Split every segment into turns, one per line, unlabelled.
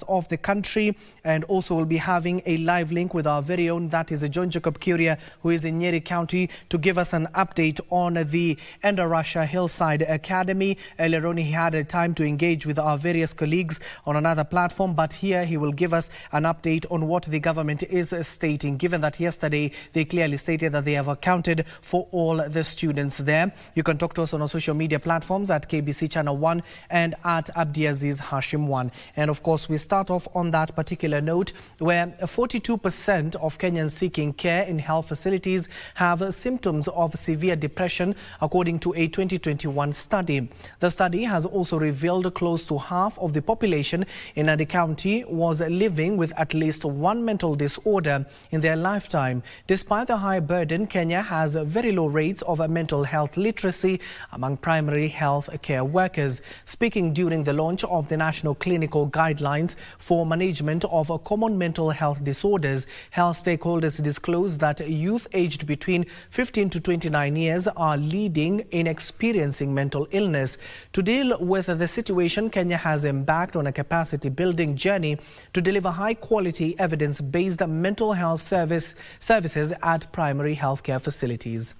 of the country, and also we'll be having a live link with our very own, that is John Jacob Kuria, who is in Nyeri County, to give us an update on the Endarasha Hillside Academy. Earlier on, he had a time to engage with our various colleagues on another platform, but here he will give us an update on what the government is stating, given that yesterday they clearly stated that they have accounted for all the students there. You can talk to us on our social media platforms at KBC Channel 1 and at Abdiaziz Hashim 1. And of course, we start off on that particular note where 42% of Kenyans seeking care in health facilities have symptoms of severe depression, according to a 2021 study. The study has also revealed close to half of the population in the county was living with at least one mental disorder in their lifetime. Despite the high burden, Kenya has very low rates of mental health literacy among primary health care workers. Speaking during the launch of the National Clinical Guidelines for Management of Common Mental Health Disorders, health stakeholders disclosed that youth aged between 15 to 29 years are leading in experiencing mental illness. To deal with the situation, Kenya has embarked on a capacity-building journey to deliver high-quality, evidence-based mental health services at primary healthcare facilities.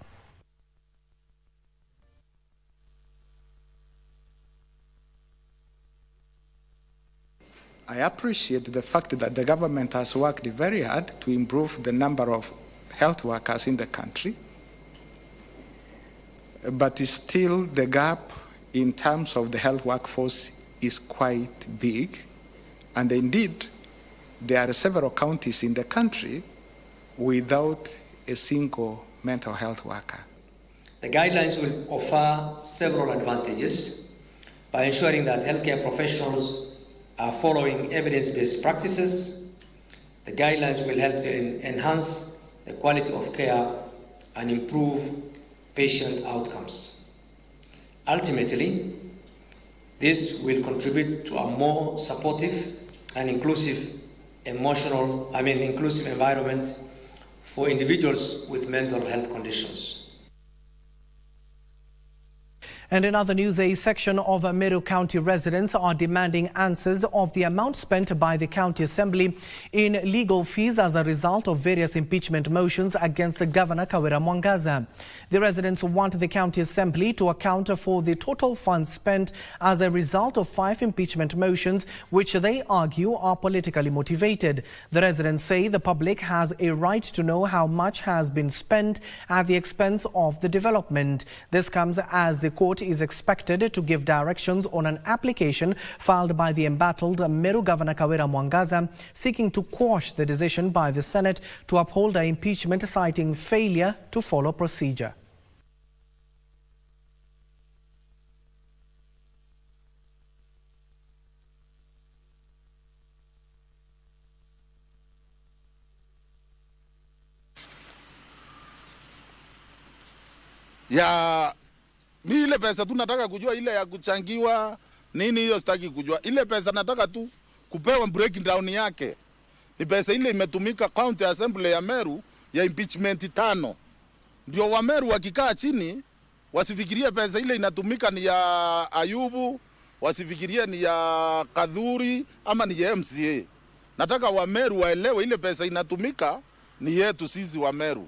I appreciate the fact that the government has worked very hard to improve the number of health workers in the country, but still the gap in terms of the health workforce is quite big, and indeed there are several counties in the country without a single mental health worker.
The guidelines will offer several advantages by ensuring that healthcare professionals are following evidence-based practices. The guidelines will help to enhance the quality of care and improve patient outcomes. Ultimately, this will contribute to a more supportive and inclusive environment for individuals with mental health conditions.
And in other news, a section of Meru County residents are demanding answers of the amount spent by the County Assembly in legal fees as a result of various impeachment motions against the Governor Kawira Mwangaza. The residents want the County Assembly to account for the total funds spent as a result of 5 impeachment motions, which they argue are politically motivated. The residents say the public has a right to know how much has been spent at the expense of the development. This comes as the court is expected to give directions on an application filed by the embattled Meru Governor Kawira Mwangaza, seeking to quash the decision by the Senate to uphold the impeachment, citing failure to follow procedure.
Mi ile pesa tu nataka kujua, ile ya kuchangiwa nini, hiyo sitaki kujua. Ile pesa nataka tu kupewa breakdown yake. Ni pesa ile imetumika County Assembly ya Meru ya impeachment 5. Ndio wa Meru wakikaa chini wasifikirie pesa ile inatumika ni ya Ayubu, wasifikirie ni ya Kadhuri ama ni ya MCA. Nataka wa Meru waelewe ile pesa inatumika ni yetu sisi wa Meru.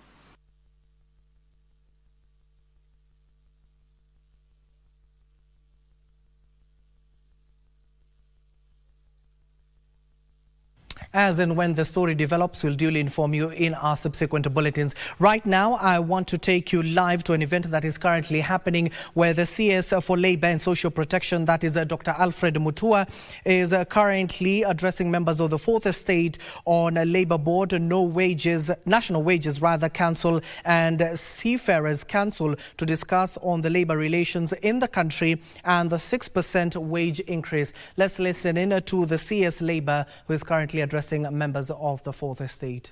As and when the story develops, we'll duly inform you in our subsequent bulletins. Right now, I want to take you live to an event that is currently happening where the CS for Labour and Social Protection, that is Dr. Alfred Mutua, is currently addressing members of the Fourth Estate on Labour Board, National Wages Council and Seafarers Council to discuss on the labour relations in the country and the 6% wage increase. Let's listen in to the CS Labour, who is currently addressing members of the Fourth Estate.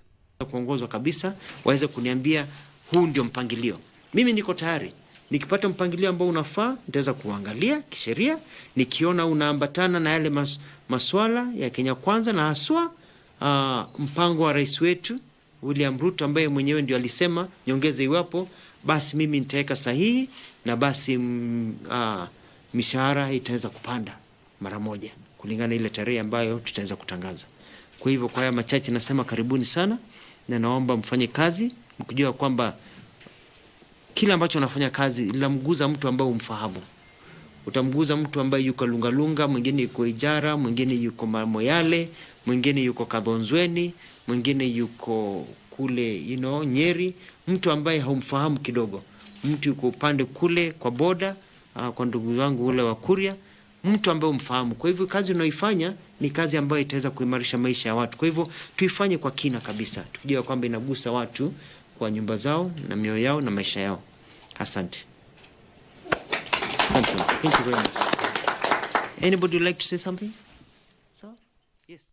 Kuongozwa kabisa waweze kuniambia huu ndio mpangilio. Mimi niko tayari. Nikipata mpangilio ambao unafaa, nitaweza kuangalia kisheria, nikiona unaambatana na yale maswala ya Kenya Kwanza na haswa mpango wa rais wetu William Ruto ambaye mwenyewe ndio alisema nyongeza iwapo, basi mimi nitaweka sahihi na basi mishahara itaweza kupanda mara moja. kulingana ile tarehe ambayo tutaweza kutangaza. Kwa hivyo kwa haya machache nasema karibuni sana, na naomba mfanye kazi mkijua kwamba kila ambacho unafanya kazi linamguza mtu ambaye umfahamu. Utamguza mtu ambaye yuko Lungalunga, mwingine yuko Ijara, mwingine yuko Moyale, mwingine yuko Kabonzweni, mwingine yuko kule Nyeri, mtu ambaye haumfahamu kidogo. Mtu yuko upande kule kwa boda, kwa ndugu wangu ule wa Kuria, mtu ambaye umfahamu. Kwa hivyo kazi unaoifanya ni kazi ambayo itaweza kuimarisha maisha ya watu. Kwa hivyo tuifanye kwa kina kabisa, tukijua kwamba inagusa watu kwa nyumba zao na mioyo yao na maisha yao. Asante. Thank you very much. Anybody would like to say something? So, yes.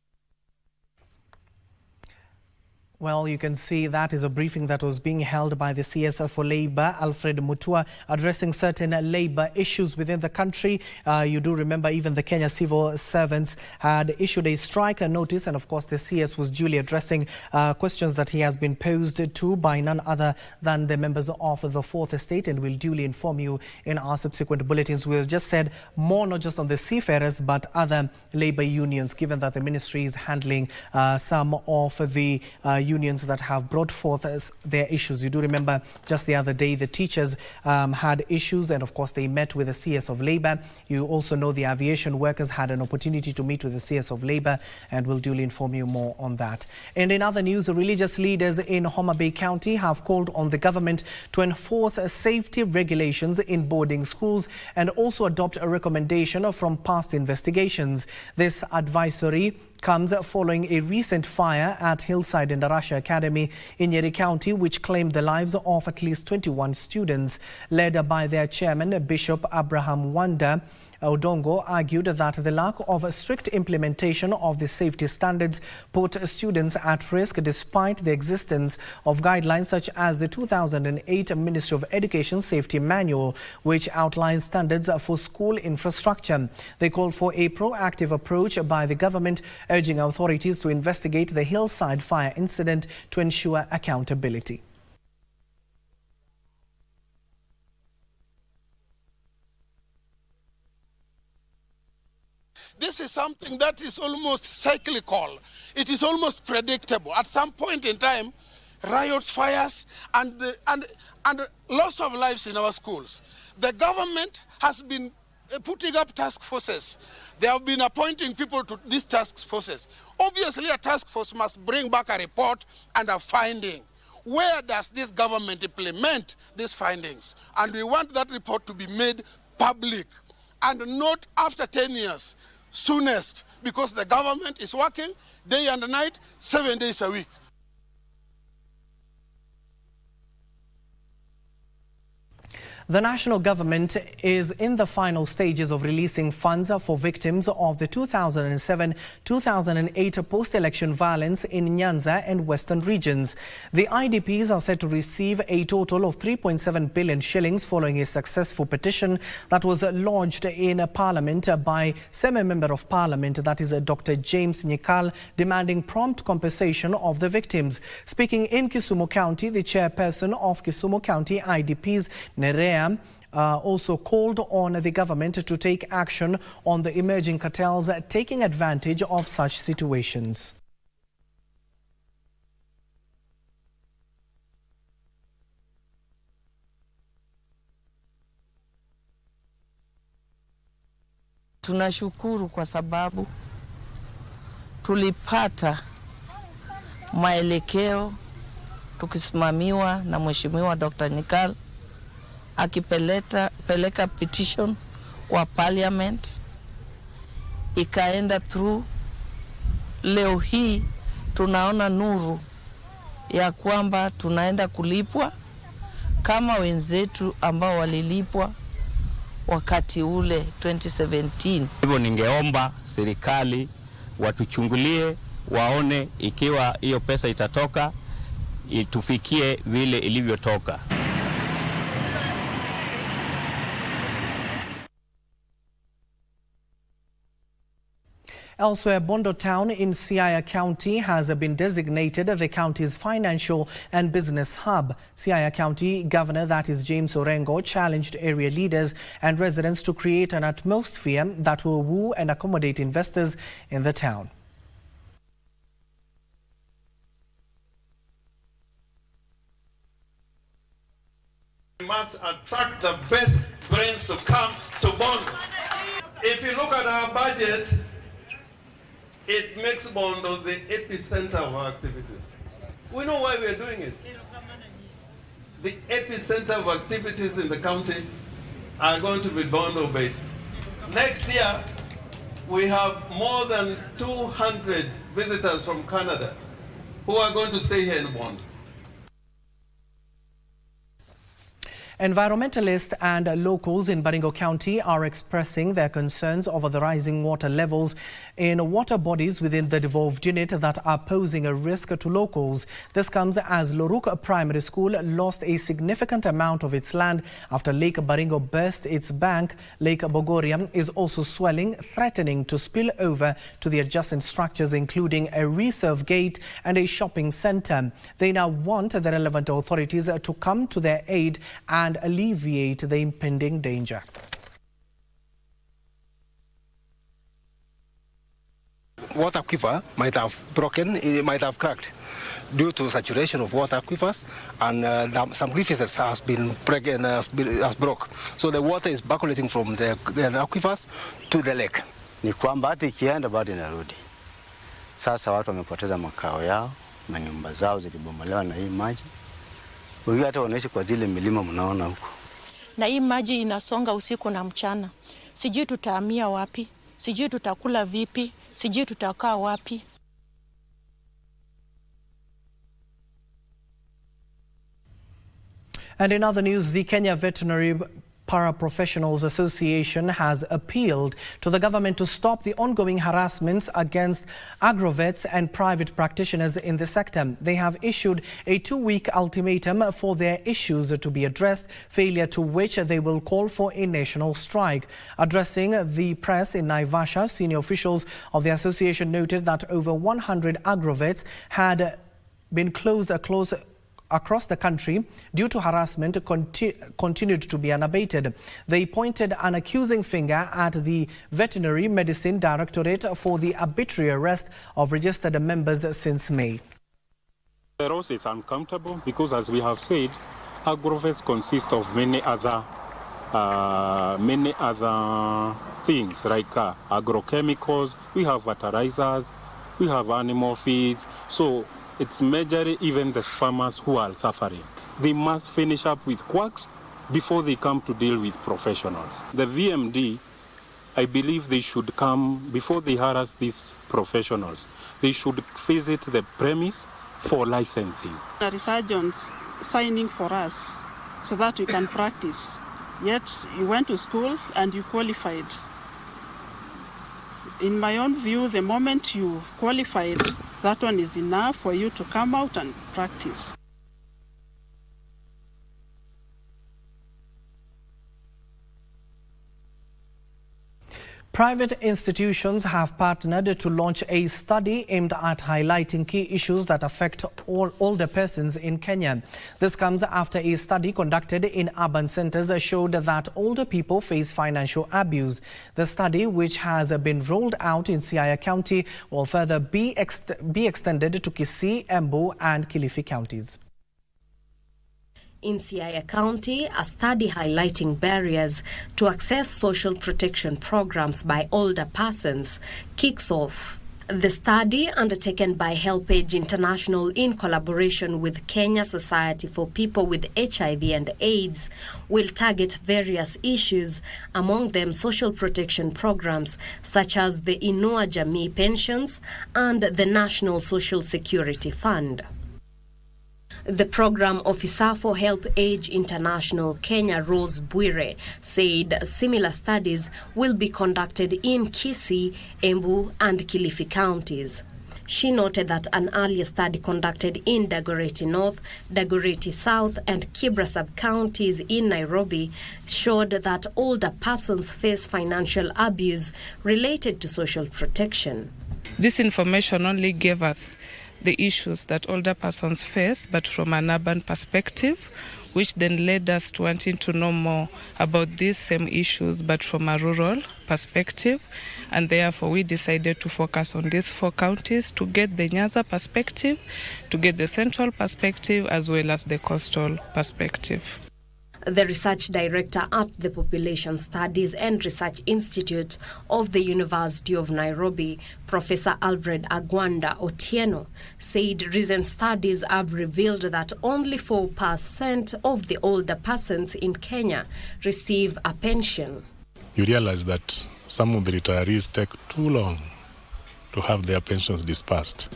Well, you can see that is a briefing that was being held by the CS for Labour, Alfred Mutua, addressing certain labour issues within the country. You do remember even the Kenya civil servants had issued a strike notice, and of course the CS was duly addressing questions that he has been posed to by none other than the members of the Fourth Estate, and we'll duly inform you in our subsequent bulletins. We've just said more not just on the seafarers but other labour unions, given that the ministry is handling some of the unions that have brought forth their issues. You do remember just the other day the teachers had issues, and of course they met with the CS of Labour. You also know the aviation workers had an opportunity to meet with the CS of Labour, and we'll duly inform you more on that. And in other news, religious leaders in Homabay County have called on the government to enforce safety regulations in boarding schools and also adopt a recommendation from past investigations. This advisory comes following a recent fire at Hillside Indarasha Academy in Nyeri County, which claimed the lives of at least 21 students. Led by their chairman, Bishop Abraham Wanda Odongo, argued that the lack of strict implementation of the safety standards put students at risk despite the existence of guidelines such as the 2008 Ministry of Education Safety Manual, which outlines standards for school infrastructure. They called for a proactive approach by the government, urging authorities to investigate the Hillside fire incident to ensure accountability.
This is something that is almost cyclical. It is almost predictable. At some point in time, riots, fires, and loss of lives in our schools. The government has been putting up task forces. They have been appointing people to these task forces. Obviously, a task force must bring back a report and a finding. Where does this government implement these findings? And we want that report to be made public and not after 10 years. Soonest, because the government is working day and night, 7 days a week.
The national government is in the final stages of releasing funds for victims of the 2007-2008 post-election violence in Nyanza and western regions. The IDPs are set to receive a total of 3.7 billion shillings following a successful petition that was lodged in Parliament by Semi-Member of Parliament, that is Dr. James Nyikal, demanding prompt compensation of the victims. Speaking in Kisumu County, the chairperson of Kisumu County IDPs, Nerea, also called on the government to take action on the emerging cartels taking advantage of such situations.
Tunashukuru kwa sababu tulipata maelekeo tukisimamiwa na Mheshimiwa Dr. Nyikal akipeleka petition kwa parliament, ikaenda through. Leo hii tunaona nuru ya kwamba tunaenda kulipwa kama wenzetu ambao walilipwa wakati ule 2017.
Hivyo ningeomba serikali watuchungulie, waone ikiwa hiyo pesa itatoka itufikie vile ilivyotoka.
Elsewhere, Bondo town in Siaya County has been designated the county's financial and business hub. Siaya County Governor, that is James Orengo, challenged area leaders and residents to create an atmosphere that will woo and accommodate investors in the town.
We must attract the best brains to come to Bondo. If you look at our budget, it makes Bondo the epicenter of our activities. We know why we are doing it. The epicenter of activities in the county are going to be Bondo based. Next year, we have more than 200 visitors from Canada who are going to stay here in Bondo.
Environmentalists and locals in Baringo County are expressing their concerns over the rising water levels in water bodies within the devolved unit that are posing a risk to locals. This comes as Loruk Primary School lost a significant amount of its land after Lake Baringo burst its bank. Lake Bogoria is also swelling, threatening to spill over to the adjacent structures, including a reserve gate and a shopping center. They now want the relevant authorities to come to their aid and alleviate the impending danger.
Water aquifer might have broken, it might have cracked due to saturation of water aquifers, and some crevices has been broken, has broke. So the water is percolating from the aquifers to the lake.
Ni kwamba hata ikienda bado inarudi. Sasa watu wamepoteza makao yao, manyumba zao zilibomolewa na hii maji. Wengi hata wanaishi kwa zile milima mnaona huko.
Na hii maji inasonga usiku na mchana. Sijui tutahamia wapi, sijui tutakula vipi, sijui tutakaa wapi.
And in other news, the Kenya Veterinary Paraprofessionals Association has appealed to the government to stop the ongoing harassments against agrovets and private practitioners in the sector. They have issued a 2-week ultimatum for their issues to be addressed, failure to which they will call for a national strike. Addressing the press in Naivasha, senior officials of the association noted that over 100 agrovets had been closed across the country due to harassment continued to be unabated. They pointed an accusing finger at the Veterinary Medicine Directorate for the arbitrary arrest of registered members since May.
The role is uncomfortable because, as we have said, agrovets consist of many other things like agrochemicals, we have fertilizers, we have animal feeds. So it's majorly even the farmers who are suffering. They must finish up with quacks before they come to deal with professionals. The VMD, I believe they should come, before they harass these professionals, they should visit the premise for licensing.
There is surgeons signing for us so that we can practice. Yet you went to school and you qualified. In my own view, the moment you qualified, that one is enough for you to come out and practice.
Private institutions have partnered to launch a study aimed at highlighting key issues that affect all older persons in Kenya. This comes after a study conducted in urban centers showed that older people face financial abuse. The study, which has been rolled out in Siaya County, will further be extended to Kisii, Embu and Kilifi counties.
In Siaya County, a study highlighting barriers to access social protection programs by older persons kicks off. The study, undertaken by HelpAge International in collaboration with Kenya Society for People with HIV and AIDS, will target various issues, among them social protection programs such as the Inua Jamii pensions and the National Social Security Fund. The program officer for HelpAge International Kenya, Rose Bwire, said similar studies will be conducted in Kisii, Embu and Kilifi counties. She noted that an earlier study conducted in Dagoretti North, Dagoretti South, and Kibra sub-counties in Nairobi showed that older persons face financial abuse related to social protection.
This information only gave us the issues that older persons face, but from an urban perspective, which then led us to wanting to know more about these same issues, but from a rural perspective. And therefore, we decided to focus on these 4 counties to get the Nyanza perspective, to get the central perspective, as well as the coastal perspective.
The research director at the Population Studies and Research Institute of the University of Nairobi, Professor Alfred Agwanda Otieno, said recent studies have revealed that only 4% of the older persons in Kenya receive a pension.
You realize that some of the retirees take too long to have their pensions dispersed,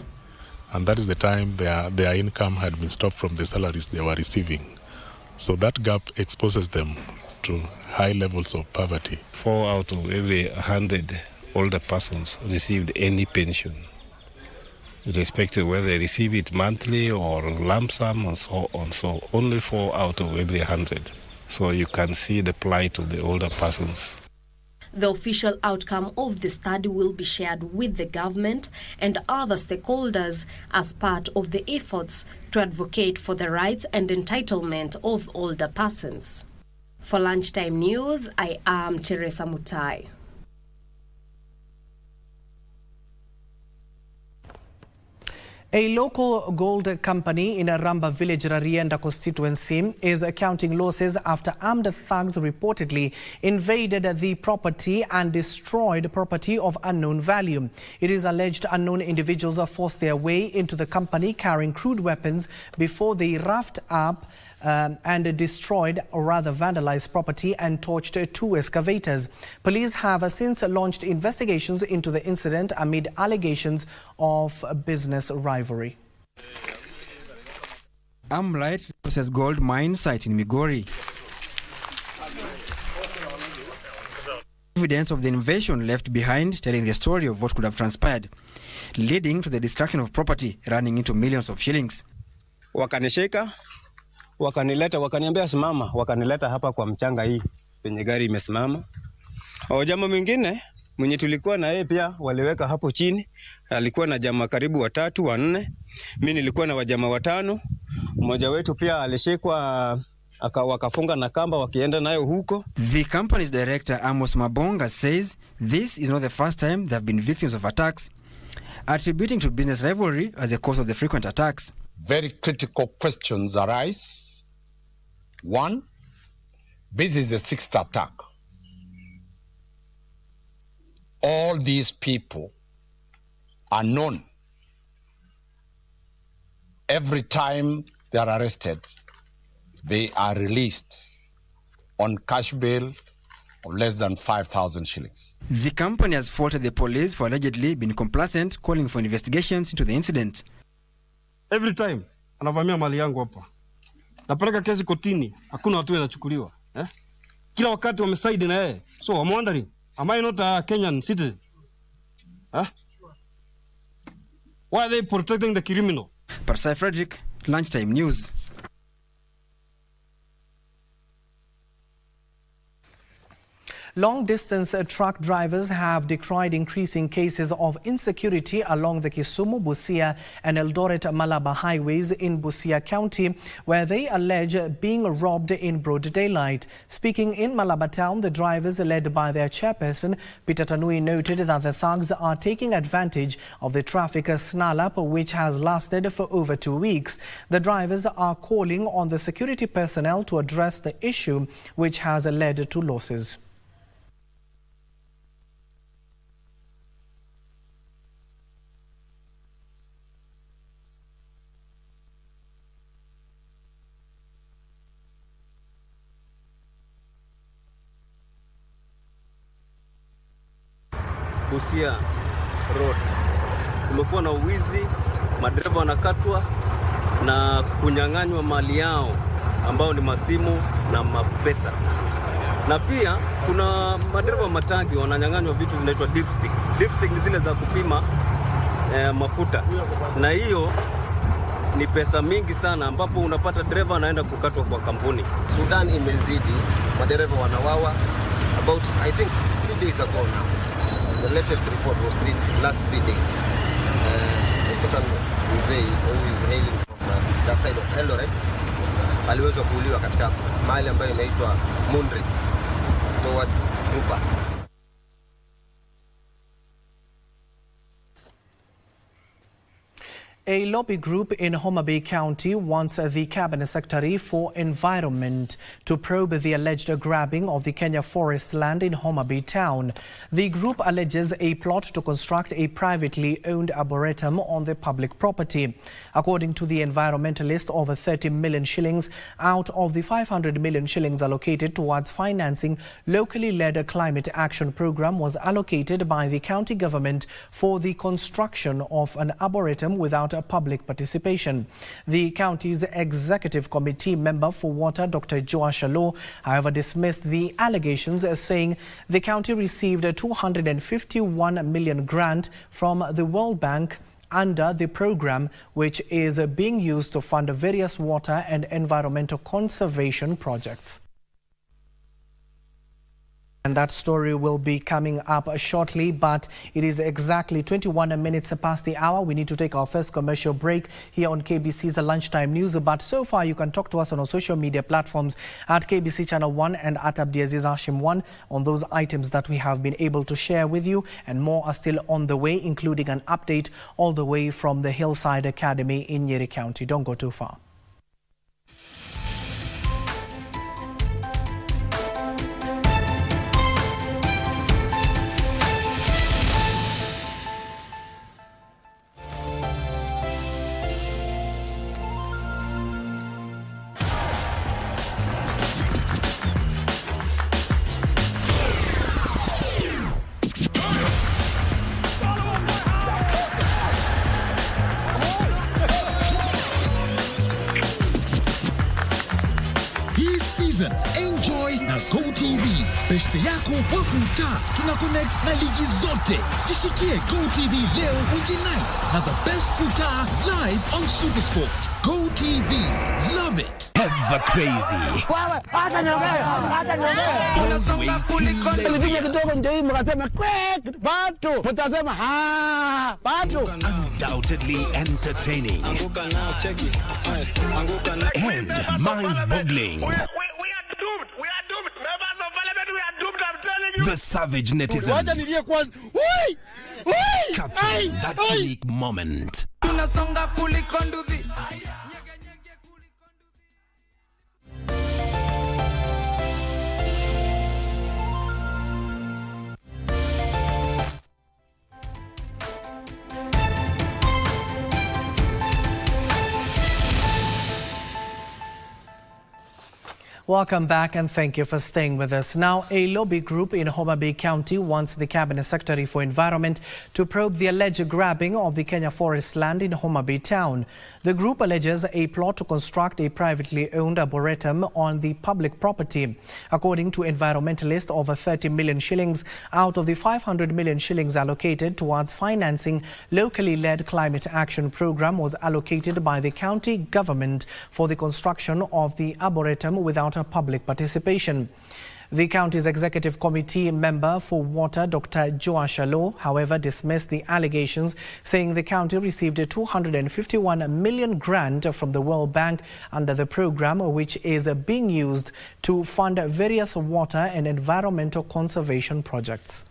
and that is the time their income had been stopped from the salaries they were receiving. So that gap exposes them to high levels of poverty.
4 out of every 100 older persons received any pension, irrespective whether they receive it monthly or lump sum and so on. So only 4 out of every 100. So you can see the plight of the older persons.
The official outcome of the study will be shared with the government and other stakeholders as part of the efforts to advocate for the rights and entitlement of older persons. For Lunchtime News, I am Teresa Mutai.
A local gold company in a Ramba village, Rarienda constituency, is counting losses after armed thugs reportedly invaded the property and destroyed property of unknown value. It is alleged unknown individuals forced their way into the company carrying crude weapons before they roughed up and destroyed or rather vandalized property and torched 2 excavators. Police have since launched investigations into the incident amid allegations of business rivalry.
Amlight process gold mine site in Migori. Evidence of the invasion left behind, telling the story of what could have transpired, leading to the destruction of property running into millions of shillings.
Wakanishika, wakanileta, wakaniambia simama, wakanileta hapa kwa mchanga hii penye gari imesimama. Jamaa mwingine mwenye tulikuwa na yeye pia waliweka hapo chini, alikuwa na jamaa karibu 3, 4. Mimi nilikuwa na wajamaa 5. Mmoja wetu pia alishikwa wakafunga na kamba wakienda nayo huko.
The company's director Amos Mabonga says this is not the first time they have been victims of attacks, attributing to business rivalry as a cause of the frequent attacks.
Very critical questions arise. 1, this is the 6th attack. All these people are known. Every time they are arrested, they are released on cash bail of less than 5,000 shillings.
The company has faulted the police for allegedly being complacent, calling for investigations into the incident.
Every time anavamia mali yangu hapa, napeleka kesi kotini, hakuna watu wanachukuliwa. Kila wakati wamesaidi na yeye. So I'm wondering, am I not a Kenyan citizen? Why are they protecting the criminal?
Parsai Frederick, Lunchtime News.
Long-distance truck drivers have decried increasing cases of insecurity along the Kisumu, Busia and Eldoret-Malaba highways in Busia County, where they allege being robbed in broad daylight. Speaking in Malaba town, the drivers, led by their chairperson, Peter Tanui, noted that the thugs are taking advantage of the traffic snarl-up, which has lasted for over 2 weeks. The drivers are calling on the security personnel to address the issue, which has led to losses.
Busia Road kumekuwa na uwizi, madereva wanakatwa na kunyang'anywa mali yao ambao ni masimu na mapesa. Na pia kuna madereva matangi wananyang'anywa vitu zinaitwa dipstick. Dipstick ni zile za kupima mafuta, na hiyo ni pesa mingi sana, ambapo unapata dereva anaenda kukatwa kwa kampuni.
Sudan imezidi, madereva wanawawa. About I think 3 days ago now, the latest report was last 3 days. A certain mzee who is hailing from that side of Eldoret aliweza kuuliwa katika mahali ambayo inaitwa Mundri towards Juba.
A lobby group in Homabay County wants the Cabinet Secretary for Environment to probe the alleged grabbing of the Kenya forest land in Homabay town. The group alleges a plot to construct a privately owned arboretum on the public property. According to the environmentalist, over 30 million shillings out of the 500 million shillings allocated towards financing locally led climate action program was allocated by the county government for the construction of an arboretum without public participation. The county's executive committee member for water, Dr. Joash Alo, however, dismissed the allegations, saying the county received a 251 million grant from the World Bank under the program, which is being used to fund various water and environmental conservation projects. And that story will be coming up shortly, but it is exactly 21 minutes past the hour. We need to take our first commercial break here on KBC's Lunchtime News. But so far, you can talk to us on our social media platforms at KBC Channel 1 and at Abdiaziz Hashim 1 on those items that we have been able to share with you. And more are still on the way, including an update all the way from the Hillside Academy in Nyeri County. Don't go too far.
Enjoy na GoTV. Beshte yako wafuta. Tuna connect na ligi zote. Jishikie GoTV leo ujinais na the best futa live on Supersport. GoTV. Love it. Ever crazy. Undoubtedly entertaining. And mind-boggling. The savage netizens capturing that unique moment.
Welcome back and thank you for staying with us. Now, a lobby group in Homabay County wants the Cabinet Secretary for Environment to probe the alleged grabbing of the Kenya forest land in Homabay town. The group alleges a plot to construct a privately owned arboretum on the public property. According to environmentalists, over 30 million shillings out of the 500 million shillings allocated towards financing locally led climate action program was allocated by the county government for the construction of the arboretum without public participation. The county's executive committee member for water, Dr. Joash Alo, however, dismissed the allegations, saying the county received a 251 million grant from the World Bank under the program, which is being used to fund various water and environmental conservation projects.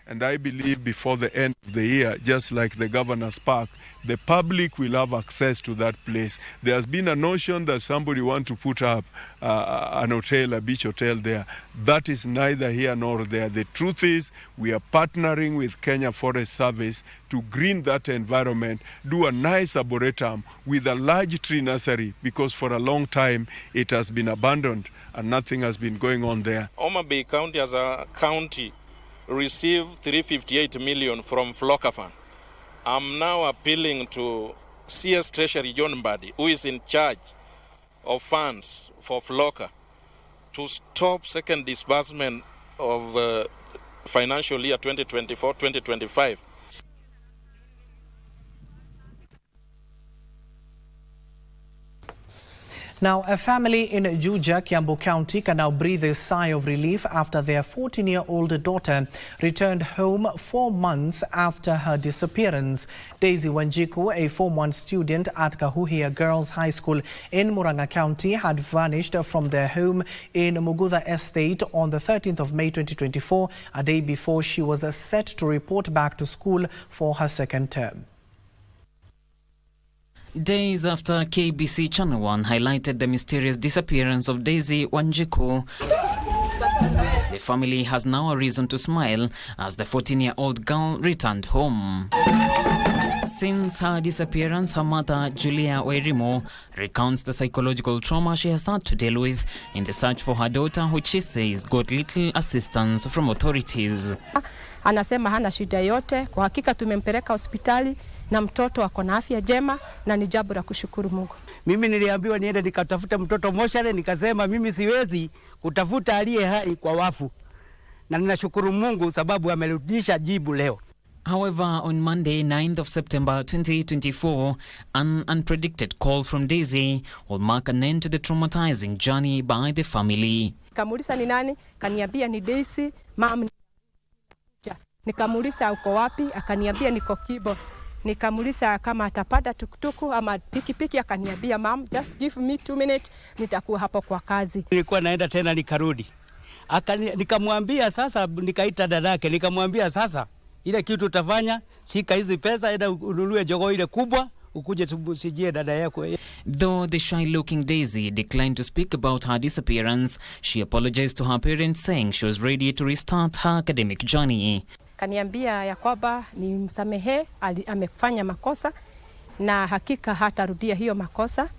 And I believe before the end of the year, just like the Governor's Park, the public will have access to that place. There has been a notion that somebody wants to put up an hotel, a beach hotel there. That is neither here nor there. The truth is we are partnering with Kenya Forest Service to green that environment, do a nice arboretum with a large tree nursery, because for a long time it has been abandoned and nothing has been going on there.
Homabay County as a county received 358 million from Flocker Fund. I'm now appealing to CS Treasury John Mbadi, who is in charge of funds for Flocker, to stop second disbursement of financial year 2024-2025.
Now, a family in Juja, Kiambu County can now breathe a sigh of relief after their 14-year-old daughter returned home 4 months after her disappearance. Daisy Wanjiku, a Form 1 student at Kahuhia Girls High School in Murang'a County, had vanished from their home in Mugudha Estate on the 13th of May 2024, a day before she was set to report back to school for her second term.
Days after KBC Channel 1 highlighted the mysterious disappearance of Daisy Wanjiku, the family has now a reason to smile as the 14-year-old girl returned home. Since her disappearance, her mother, Julia Wairimo, recounts the psychological trauma she has had to deal with in the search for her daughter, which she says got little assistance from authorities.
Anasema hana shida yote, kwa hakika tumempeleka hospitali na mtoto ako na afya njema na ni jambo la kushukuru Mungu.
Mimi niliambiwa niende nikatafuta mtoto moshare, nikasema mimi siwezi kutafuta aliye hai kwa wafu. Na ninashukuru Mungu sababu amerudisha jibu leo.
However, on Monday, 9th of September 2024, an unpredicted call from Daisy will mark an end to the traumatizing journey by the family.
Nikamuuliza ni nani? Kaniambia ni Daisy, mama. Nikamuuliza uko wapi? Akaniambia niko Kibo. Nikamuuliza kama atapanda tukutuku ama pikipiki, akaniambia mom, just give me 2 minutes, nitakuwa hapo kwa kazi.
Nilikuwa naenda tena nikarudi. Nikamwambia sasa, nikaita dadake, nikamwambia sasa ile kitu utafanya, shika hizi pesa enda ununue jogoo ile kubwa ukuje tusijie dada yako.
Though the shy-looking Daisy declined to speak about her disappearance, she apologized to her parents, saying she was ready to restart her academic journey.
Kaniambia ya kwamba ni msamehe, amefanya makosa na hakika hatarudia hiyo makosa.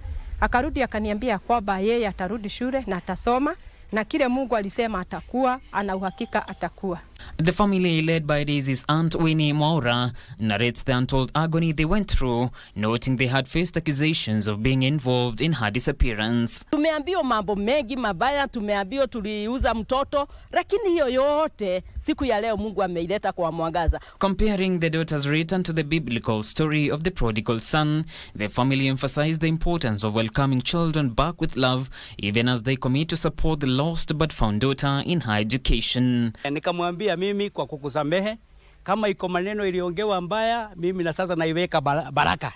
Akarudi akaniambia kwamba yeye atarudi shule na atasoma na kile Mungu alisema atakuwa, ana uhakika atakuwa.
The family, led by Daisy's aunt Winnie Mwaura, narrates the untold agony they went through, noting they had faced accusations of being involved in her disappearance.
Tumeambiwa mambo mengi mabaya, tumeambiwa tuliuza mtoto, lakini hiyo yote siku ya leo Mungu ameileta kwa mwangaza.
Comparing the daughter's return to the biblical story of the prodigal son, the family emphasized the importance of welcoming children back with love, even as they commit to support the lost but found daughter in her education.
Nikamwambia mimi kwa kukusamehe, kama iko maneno iliongewa mbaya, mimi na sasa naiweka baraka.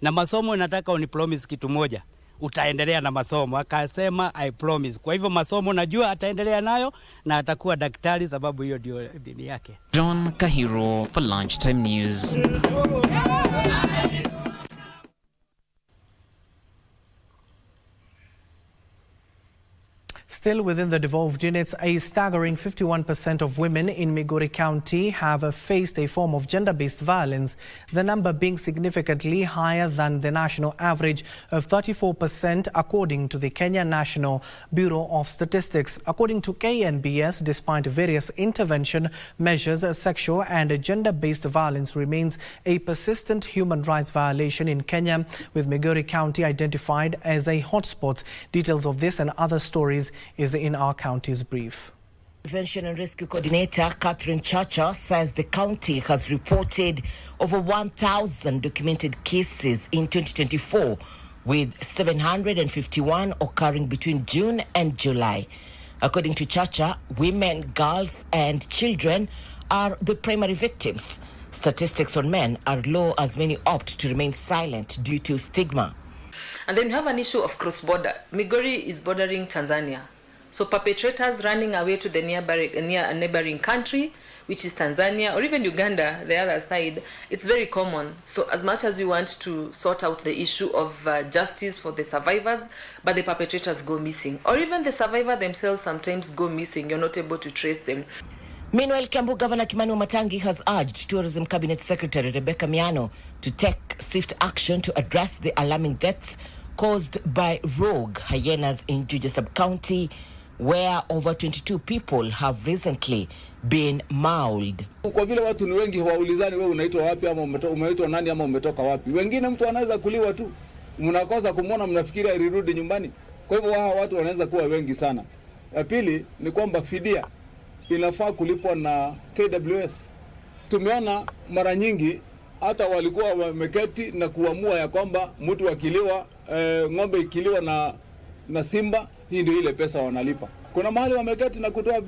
Na masomo nataka unipromise kitu moja, utaendelea na masomo. Akasema I promise. Kwa hivyo masomo najua ataendelea nayo na atakuwa daktari sababu hiyo ndio dini yake.
John Kahiro for Lunchtime News.
Still within the devolved units, a staggering 51% of women in Migori County have faced a form of gender-based violence, the number being significantly higher than the national average of 34% according to the Kenya National Bureau of Statistics. According to KNBS, despite various intervention measures, sexual and gender-based violence remains a persistent human rights violation in Kenya, with Migori County identified as a hotspot. Details of this and other stories is in our county's brief.
Prevention and Rescue Coordinator Catherine Chacha says the county has reported over 1,000 documented cases in 2024, with 751 occurring between June and July. According to Chacha, women, girls and children are the primary victims. Statistics on men are low as many opt to remain silent due to stigma.
And then we have an issue of cross-border. Migori is bordering Tanzania. So perpetrators running away to the near neighboring country, which is Tanzania, or even Uganda, the other side, it's very common. So as much as we want to sort out the issue of justice for the survivors, but the perpetrators go missing. Or even the survivor themselves sometimes go missing. You're not able to trace them.
Meanwhile, Kiambu Governor Kimani Wamatangi has urged Tourism Cabinet Secretary Rebecca Miano to take swift action to address the alarming deaths caused by rogue hyenas in Juja Sub-County, where over 22 people have recently been mauled.
Kwa vile watu ni wengi hawaulizani wewe unaitwa wapi ama umeitwa nani ama umetoka wapi. Wengine mtu anaweza kuliwa tu. Mnakosa kumuona mnafikiri alirudi nyumbani. Kwa hivyo hao watu wanaweza kuwa wengi sana. Ya pili ni kwamba fidia inafaa kulipwa na KWS. Tumeona mara nyingi hata walikuwa wameketi na kuamua ya kwamba mtu akiliwa ng'ombe ikiliwa na na Simba, hii ndio ile pesa wanalipa. Kuna mahali wameketi na kutoa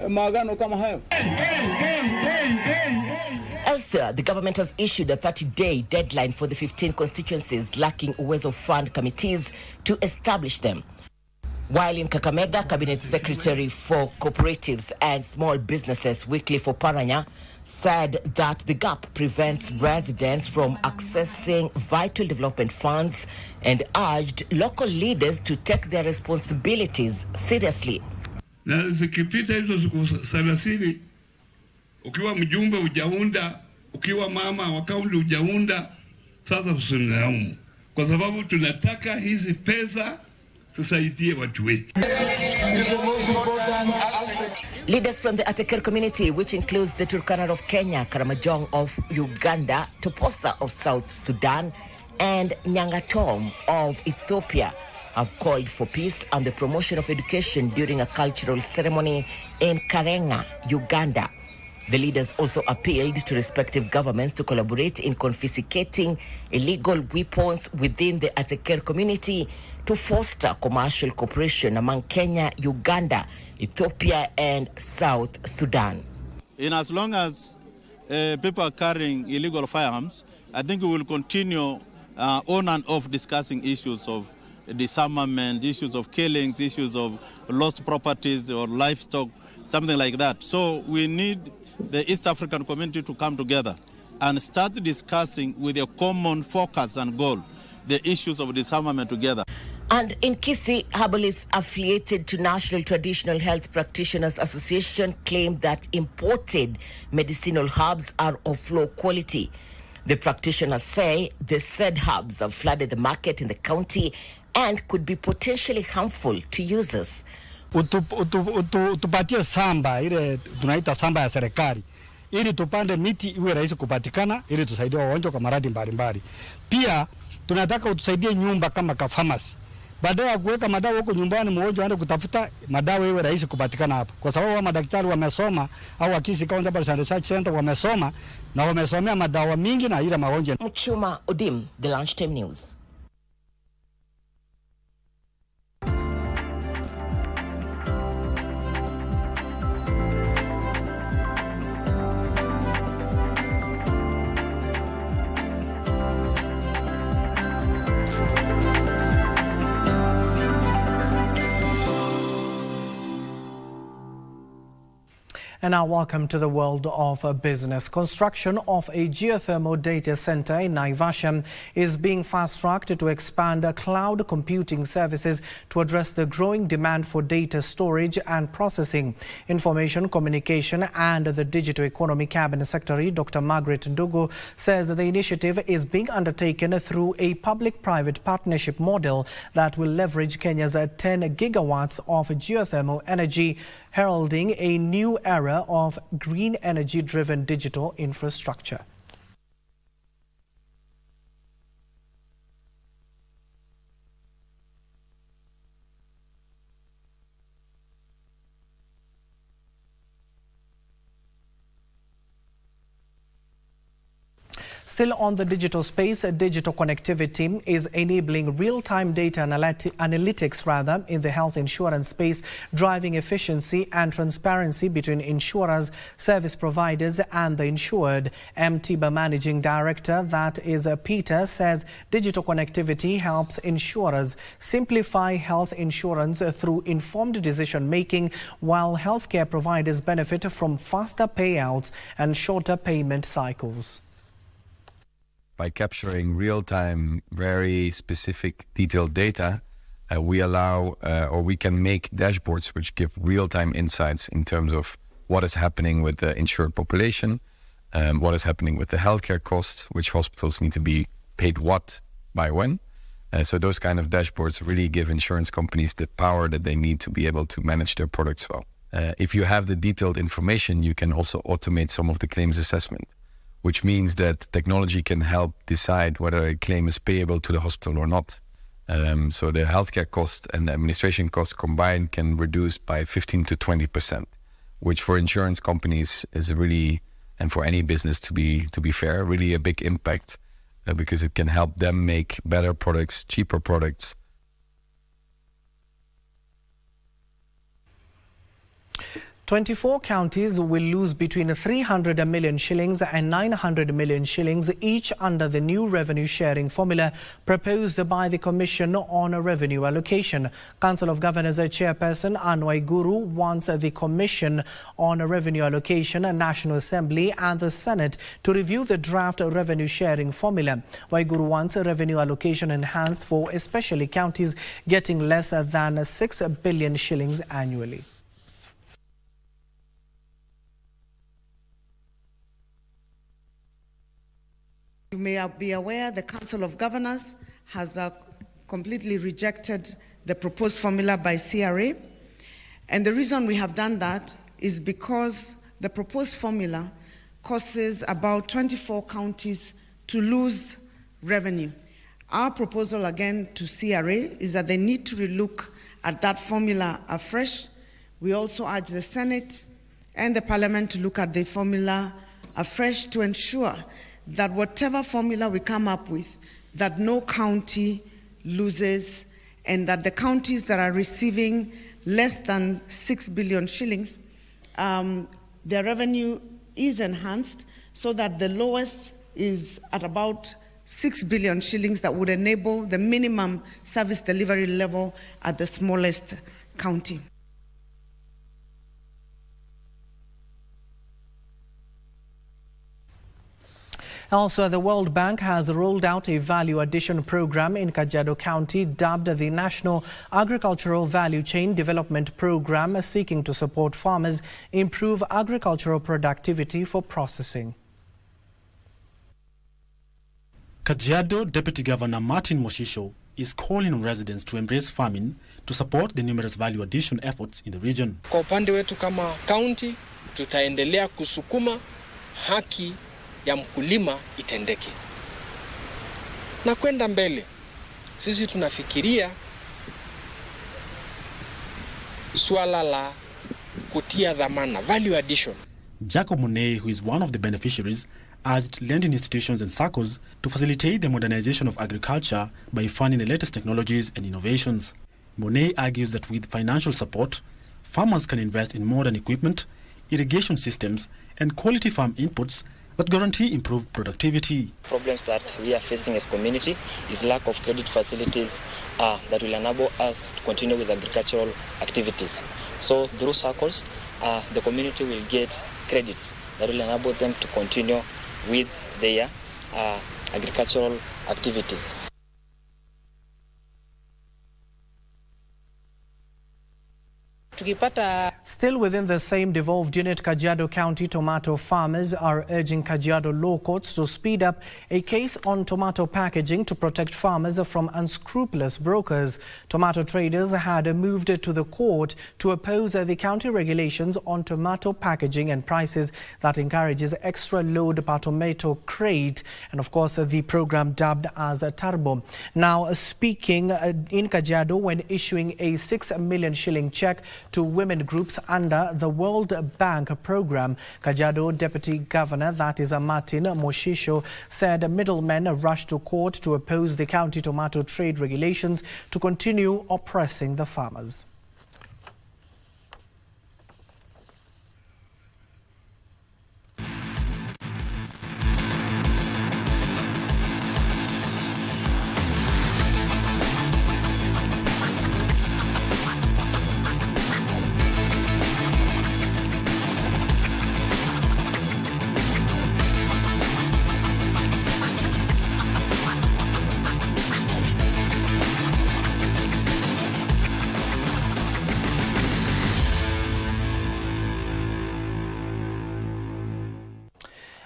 maagano kama hayo.
Elsewhere, the government has issued a 30-day deadline for the 15 constituencies lacking Uwezo Fund committees to establish them. While in Kakamega, Cabinet Secretary for Cooperatives and Small Businesses, Wycliffe Oparanya, said that the gap prevents residents from accessing vital development funds and urged local leaders to take their responsibilities seriously.
Na zikipita hizo siku 30, ukiwa mjumbe hujaunda, ukiwa mama wa kaunti hujaunda, sasa usinilaumu, kwa sababu tunataka hizi pesa tusaidie watu wetu.
Leaders from the Ateker community, which includes the Turkana of Kenya, Karamajong of Uganda, Toposa of South Sudan, and Nyangatom of Ethiopia, have called for peace and the promotion of education during a cultural ceremony in Karenga, Uganda. The leaders also appealed to respective governments to collaborate in confiscating illegal weapons within the Ateker community to foster commercial cooperation among Kenya, Uganda, Ethiopia, and South Sudan.
In as long as people are carrying illegal firearms, I think we will continue on and off discussing issues of disarmament, issues of killings, issues of lost properties or livestock, something like that. So we need the East African community to come together and start discussing with a common focus and goal the issues of disarmament together.
And in Kisii, herbalists affiliated to National Traditional Health Practitioners Association claim that imported medicinal herbs are of low quality. The practitioners say the said herbs have flooded the market in the county and could be potentially harmful to users.
Tupatie samba ile tunaita samba ya serikali ili tupande miti iwe rahisi kupatikana ili tusaidie wagonjwa kwa maradhi mbalimbali. Pia tunataka utusaidie nyumba kama ka pharmacy. Badala ya kuweka madawa huko nyumbani, mgonjwa aende kutafuta madawa iwe rahisi kupatikana hapa. Kwa sababu wa madaktari wamesoma au Kisii County Research Center wamesoma na wamesomea madawa mingi na ile magonjwa.
Mchuma Odim, The Lunchtime News.
And now welcome to the world of business. Construction of a geothermal data center in Naivasha is being fast-tracked to expand cloud computing services to address the growing demand for data storage and processing. Information, Communication and the Digital Economy Cabinet Secretary Dr. Margaret Ndugu says the initiative is being undertaken through a public-private partnership model that will leverage Kenya's 10 gigawatts of geothermal energy, heralding a new era of green energy-driven digital infrastructure. Still on the digital space, digital connectivity is enabling real-time data analytics in the health insurance space, driving efficiency and transparency between insurers, service providers and the insured. MTIBA Managing Director, that is Peter, says digital connectivity helps insurers simplify health insurance through informed decision-making, while healthcare providers benefit from faster payouts and shorter payment cycles.
By capturing real-time, very specific, detailed data, we allow or we can make dashboards which give real-time insights in terms of what is happening with the insured population, what is happening with the healthcare costs, which hospitals need to be paid what by when. So those kind of dashboards really give insurance companies the power that they need to be able to manage their products well. If you have the detailed information, you can also automate some of the claims assessment, which means that technology can help decide whether a claim is payable to the hospital or not. So the healthcare cost and the administration cost combined can reduce by 15 to 20%, which for insurance companies is really, and for any business to be fair, really a big impact because it can help them make better products, cheaper products.
24 counties will lose between 300 million shillings and 900 million shillings each under the new revenue sharing formula proposed by the Commission on Revenue Allocation. Council of Governors Chairperson Anwai Guru wants the Commission on Revenue Allocation, National Assembly and the Senate to review the draft revenue sharing formula. Waiguru wants revenue allocation enhanced for especially counties getting less than 6 billion shillings annually.
You may be aware the Council of Governors has completely rejected the proposed formula by CRA. And the reason we have done that is because the proposed formula causes about 24 counties to lose revenue. Our proposal again to CRA is that they need to relook at that formula afresh. We also urge the Senate and the Parliament to look at the formula afresh to ensure that whatever formula we come up with, that no county loses, and that the counties that are receiving less than 6 billion shillings, their revenue is enhanced so that the lowest is at about 6 billion shillings that would enable the minimum service delivery level at the smallest county.
Also, the World Bank has rolled out a value addition program in Kajiado County dubbed the National Agricultural Value Chain Development Program, seeking to support farmers improve agricultural productivity for processing.
Kajiado Deputy Governor Martin Moshisho is calling on residents to embrace farming to support the numerous value addition efforts in the region.
Kwa upande wetu kama county, tutaendelea kusukuma haki ya mkulima itendeke. Na kwenda mbele, sisi tunafikiria swala la kutia dhamana, value addition.
Jacob Monet, who is one of the beneficiaries, urged lending institutions and SACCOs to facilitate the modernization of agriculture by funding the latest technologies and innovations. Monet argues that with financial support, farmers can invest in modern equipment, irrigation systems, and quality farm inputs that guarantee improved productivity.
Problems that we are facing as community is lack of credit facilities that will enable us to continue with agricultural activities. So through circles, the community will get credits that will enable them to continue with their agricultural activities.
Still within the same devolved unit, Kajiado County tomato farmers are urging Kajiado law courts to speed up a case on tomato packaging to protect farmers from unscrupulous brokers. Tomato traders had moved to the court to oppose the county regulations on tomato packaging and prices that encourages extra load per tomato crate, and of course the program dubbed as Turbo. Now speaking in Kajiado when issuing a 6 million shilling check to women groups under the World Bank program, Kajiado Deputy Governor, that is Martin Moshisho, said middlemen rushed to court to oppose the county tomato trade regulations to continue oppressing the farmers.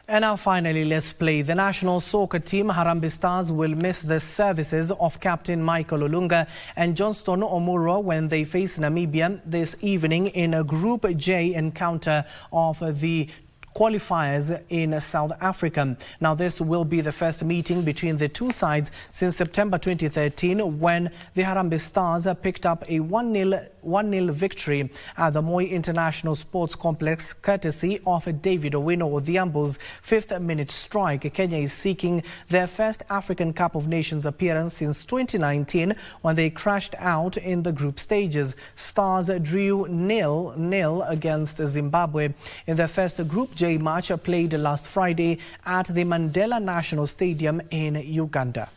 And now finally, let's play. The national soccer team, Harambee Stars, will miss the services of Captain Michael Olunga and Johnston Omuro when they face Namibia this evening in a Group J encounter of the qualifiers in South Africa. Now, this will be the first meeting between the two sides since September 2013, when the Harambee Stars picked up a 1-0 1-0 victory at the Moi International Sports Complex, courtesy of David Owino Odhiambo's 5th-minute strike. Kenya is seeking their first African Cup of Nations appearance since 2019 when they crashed out in the group stages. Stars drew 0-0 against Zimbabwe in their first Group J match played last Friday at the Mandela National Stadium in Uganda.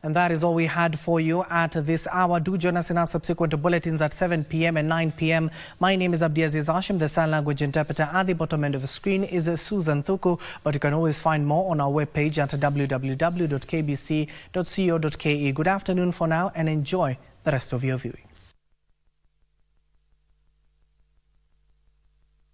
And that is all we had for you at this hour. Do join us in our subsequent bulletins at 7 p.m. and 9 p.m. My name is Abdiaziz Hashim. The sign language interpreter at the bottom end of the screen is Susan Thuku. But you can always find more on our webpage at www.kbc.co.ke. Good afternoon for now and enjoy the rest of your viewing.